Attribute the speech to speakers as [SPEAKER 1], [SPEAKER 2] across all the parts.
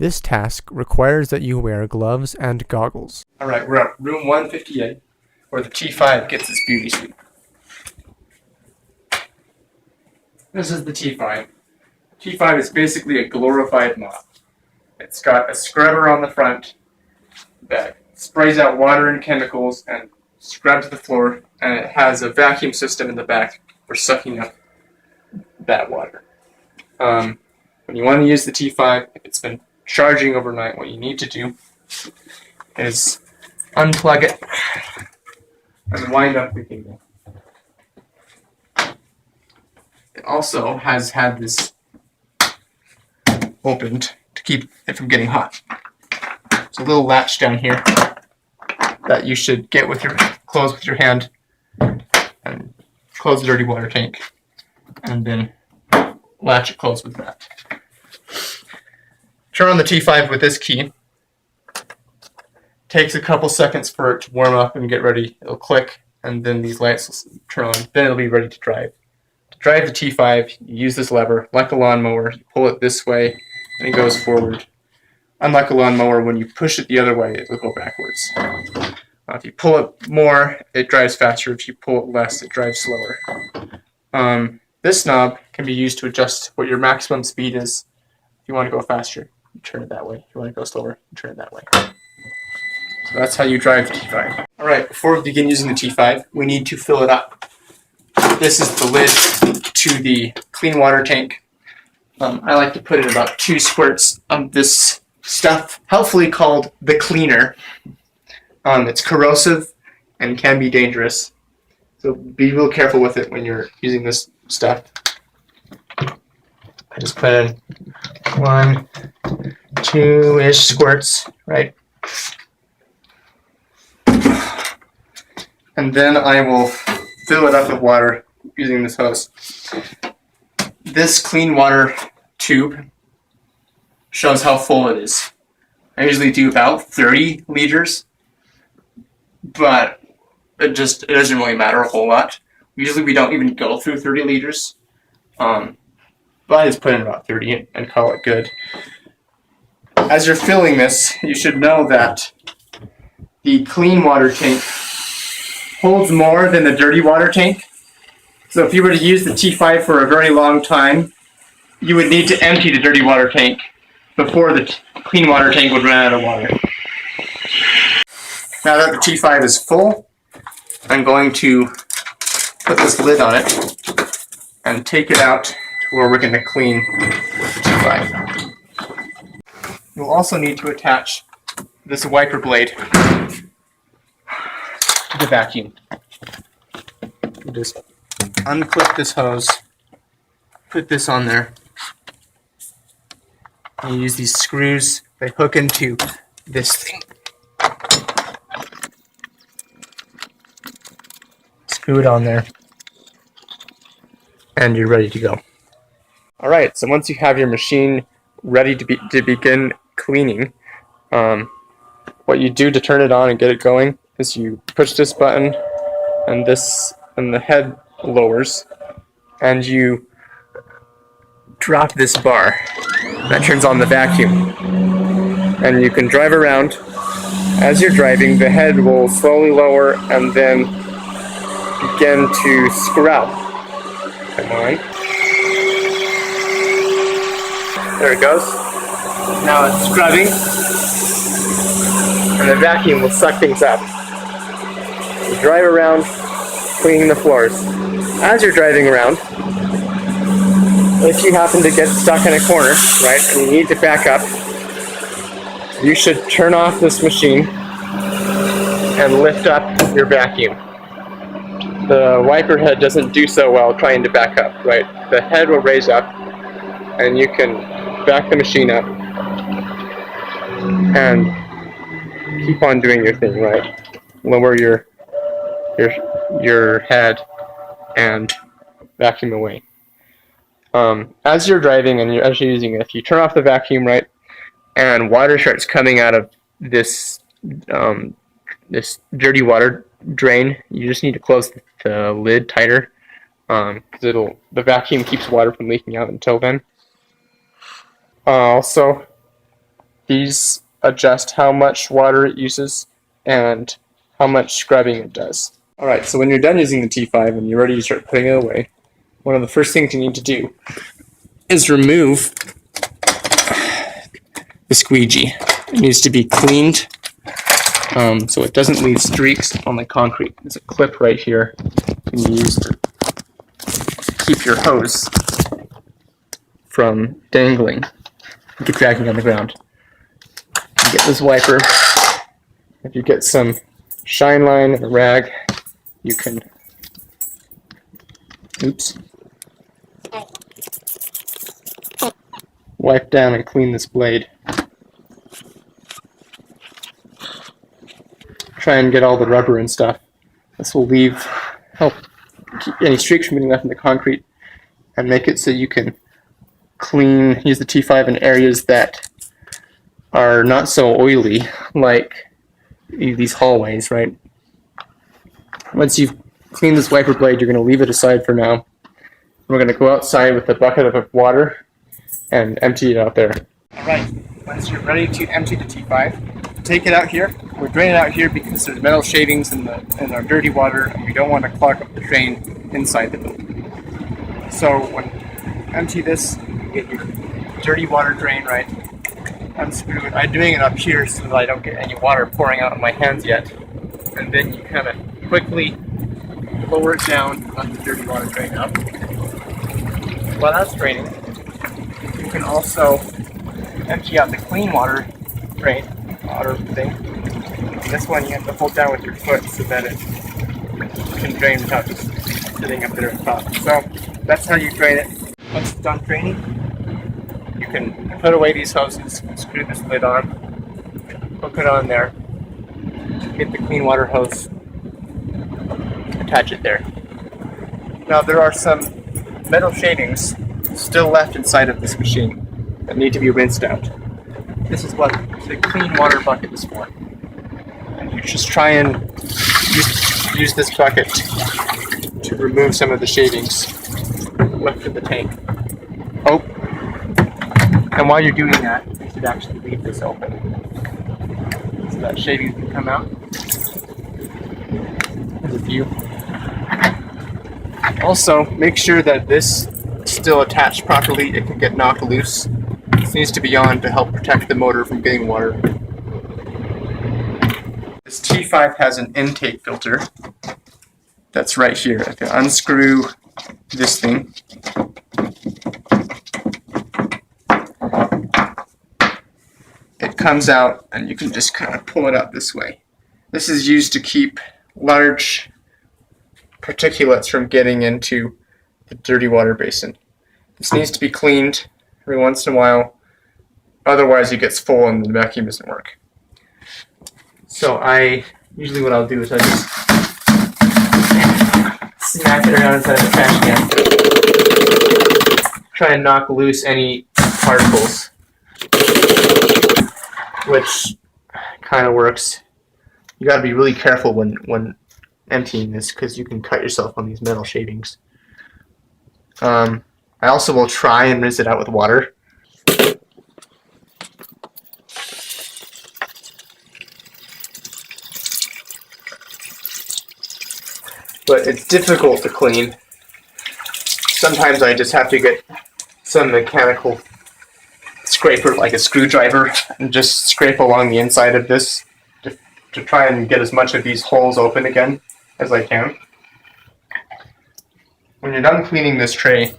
[SPEAKER 1] This task requires that you wear gloves and goggles.
[SPEAKER 2] Alright, we're at room 158, where the T5 gets its beauty sleep. This is the T5. T5 is basically a glorified mop. It's got a scrubber on the front that sprays out water and chemicals and scrubs the floor, and it has a vacuum system in the back for sucking up that water. When you want to use the T5, if it's been charging overnight, what you need to do is unplug it and wind up the cable. It also has had this opened to keep it from getting hot. There's a little latch down here that you should get with your close with your hand and close the dirty water tank, and then latch it closed with that. Turn on the T5 with this key. Takes a couple seconds for it to warm up and get ready. It'll click, and then these lights will turn on. Then it'll be ready to drive. To drive the T5, you use this lever like a lawnmower. You pull it this way, and it goes forward. Unlike a lawnmower, when you push it the other way, it will go backwards. If you pull it more, it drives faster. If you pull it less, it drives slower. This knob can be used to adjust what your maximum speed is. If you want to go faster, you turn it that way. If you want to go slower, you turn it that way. So that's how you drive the T5. Alright, before we begin using the T5, we need to fill it up. This is the lid to the clean water tank. I like to put in about 2 squirts of this stuff, helpfully called the cleaner. It's corrosive and can be dangerous, so be real careful with it when you're using this stuff. I just put in 1, 2-ish squirts, right? And then I will fill it up with water using this hose. This clean water tube shows how full it is. I usually do about 30 liters, but it doesn't really matter a whole lot. Usually we don't even go through 30 liters, but I just put in about 30 and call it good. As you're filling this, you should know that the clean water tank holds more than the dirty water tank. So if you were to use the T5 for a very long time, you would need to empty the dirty water tank before the clean water tank would run out of water. Now that the T5 is full, I'm going to put this lid on it and take it out to where we're going to clean the T5. You'll also need to attach this wiper blade to the vacuum. You just unclip this hose, put this on there, and you use these screws. They hook into this thing. Screw it on there, and you're ready to go. Alright, so once you have your machine ready to begin cleaning, what you do to turn it on and get it going is you push this button, and the head lowers, and you drop this bar that turns on the vacuum, and you can drive around. As you're driving, the head will slowly lower and then begin to scrub. Come on. There it goes. Now it's scrubbing, and the vacuum will suck things up. You drive around cleaning the floors. As you're driving around, if you happen to get stuck in a corner, right, and you need to back up, you should turn off this machine and lift up your vacuum. The wiper head doesn't do so well trying to back up, right? The head will raise up, and you can back the machine up and keep on doing your thing, right? Lower your head and vacuum away. As you're driving and as you're using it, if you turn off the vacuum, right, and water starts coming out of this this dirty water drain, you just need to close the lid tighter, because the vacuum keeps water from leaking out until then. Also, these adjust how much water it uses and how much scrubbing it does. Alright, so when you're done using the T5 and you're ready to start putting it away, one of the first things you need to do is remove the squeegee. It needs to be cleaned so it doesn't leave streaks on the concrete. There's a clip right here you can use to keep your hose from dangling and dragging on the ground. You get this wiper. If you get some shine line and a rag, you can wipe down and clean this blade. Try and get all the rubber and stuff. This will help keep any streaks from getting left in the concrete and make it so you can use the T5 in areas that are not so oily, like these hallways, right? Once you've cleaned this wiper blade, you're going to leave it aside for now. We're going to go outside with a bucket of water and empty it out there. Alright, once you're ready to empty the T5, take it out here. We're draining it out here because there's metal shavings in our dirty water, and we don't want to clog up the drain inside the building. So when you empty this, you get your dirty water drain, right? Unscrew it. I'm doing it up here so that I don't get any water pouring out on my hands yet. And then you kind of quickly lower it down, let the dirty water drain up. While that's draining, you can also empty out the clean water drain, thing. And this one you have to hold down with your foot so that it can drain without just sitting up there at the top. So that's how you drain it. Once it's done draining, you can put away these hoses, screw this lid on, hook it on there, get the clean water hose, attach it there. Now there are some metal shavings still left inside of this machine that need to be rinsed out. This is what the clean water bucket is for. And you just try and use this bucket to remove some of the shavings left in the tank. Oh, and while you're doing that, you should actually leave this open so that shavings can come out. There's a few. Also, make sure that this is still attached properly. It can get knocked loose. This needs to be on to help protect the motor from getting water. This T5 has an intake filter that's right here. I can unscrew this thing. It comes out and you can just kind of pull it out this way. This is used to keep large particulates from getting into the dirty water basin. This needs to be cleaned every once in a while, otherwise it gets full and the vacuum doesn't work. So usually what I'll do is I just smack it around inside of the trash can. Try and knock loose any particles, which kind of works. You got to be really careful when emptying this because you can cut yourself on these metal shavings. I also will try and rinse it out with water. But it's difficult to clean. Sometimes I just have to get some mechanical scraper, like a screwdriver, and just scrape along the inside of this to try and get as much of these holes open again as I can. When you're done cleaning this tray,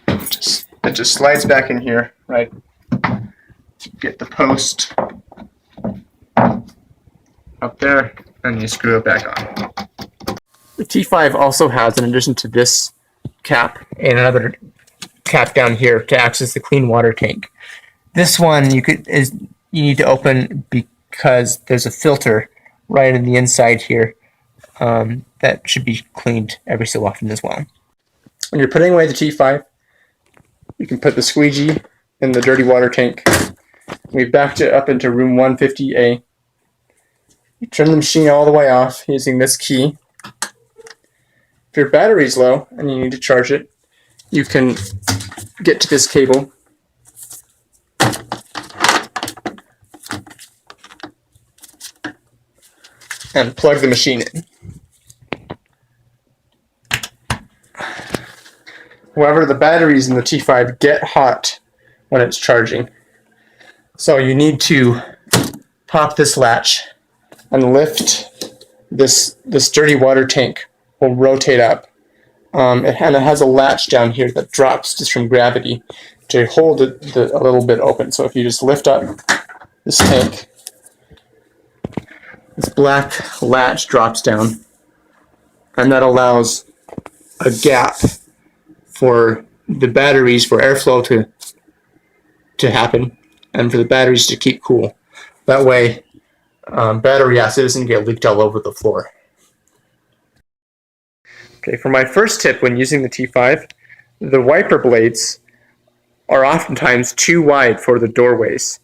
[SPEAKER 2] it just slides back in here, right? Get the post up there, and you screw it back on. The T5 also has, in addition to this cap, and another cap down here to access the clean water tank. This one you need to open because there's a filter right in the inside here that should be cleaned every so often as well. When you're putting away the T5, you can put the squeegee in the dirty water tank. We've backed it up into room 150A. You turn the machine all the way off using this key. If your battery's low and you need to charge it, you can get to this cable and plug the machine in. However, the batteries in the T5 get hot when it's charging. So you need to pop this latch and lift this dirty water tank will rotate up. And it has a latch down here that drops just from gravity to hold it a little bit open. So if you just lift up this tank, this black latch drops down, and that allows a gap for the batteries, for airflow to happen, and for the batteries to keep cool. That way, battery acid doesn't get leaked all over the floor. Okay, for my first tip when using the T5, the wiper blades are oftentimes too wide for the doorways,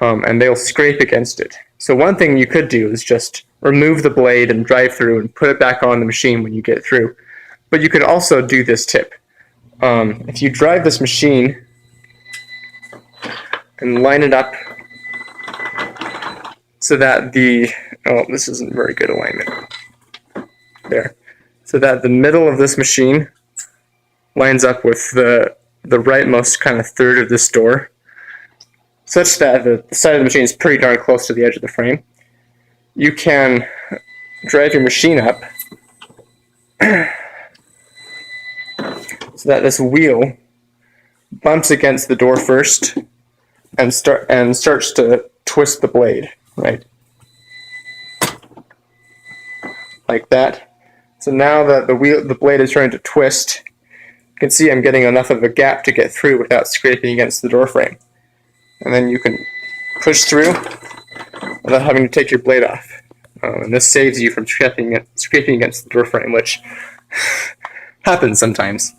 [SPEAKER 2] and they'll scrape against it. So one thing you could do is just remove the blade and drive through and put it back on the machine when you get through. But you could also do this tip. If you drive this machine and line it up so that this isn't very good alignment. There. So that the middle of this machine lines up with the rightmost kind of third of this door, such that the side of the machine is pretty darn close to the edge of the frame. You can drive your machine up so that this wheel bumps against the door first and starts to twist the blade, right? Like that. So now that the blade is starting to twist, you can see I'm getting enough of a gap to get through without scraping against the door frame. And then you can push through without having to take your blade off. And this saves you from scraping against the door frame, which happens sometimes.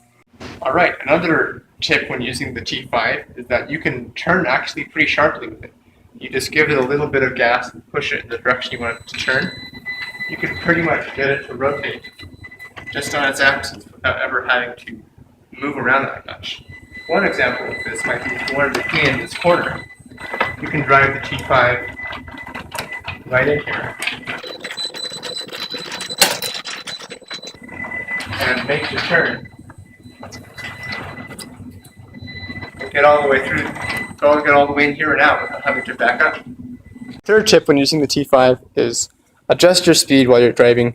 [SPEAKER 2] Alright, another tip when using the T5 is that you can turn actually pretty sharply with it. You just give it a little bit of gas and push it in the direction you want it to turn. You can pretty much get it to rotate just on its axis without ever having to move around that much. One example of this might be if you wanted to key in this corner. You can drive the T5 right in here and make the turn. And get all the way through, get all the way in here and out without having to back up. Third tip when using the T5 is adjust your speed while you're driving.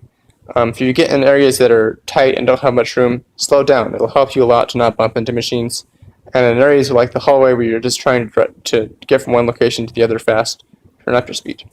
[SPEAKER 2] If you get in areas that are tight and don't have much room, slow down. It'll help you a lot to not bump into machines. And in areas like the hallway where you're just trying to get from one location to the other fast, turn up your speed.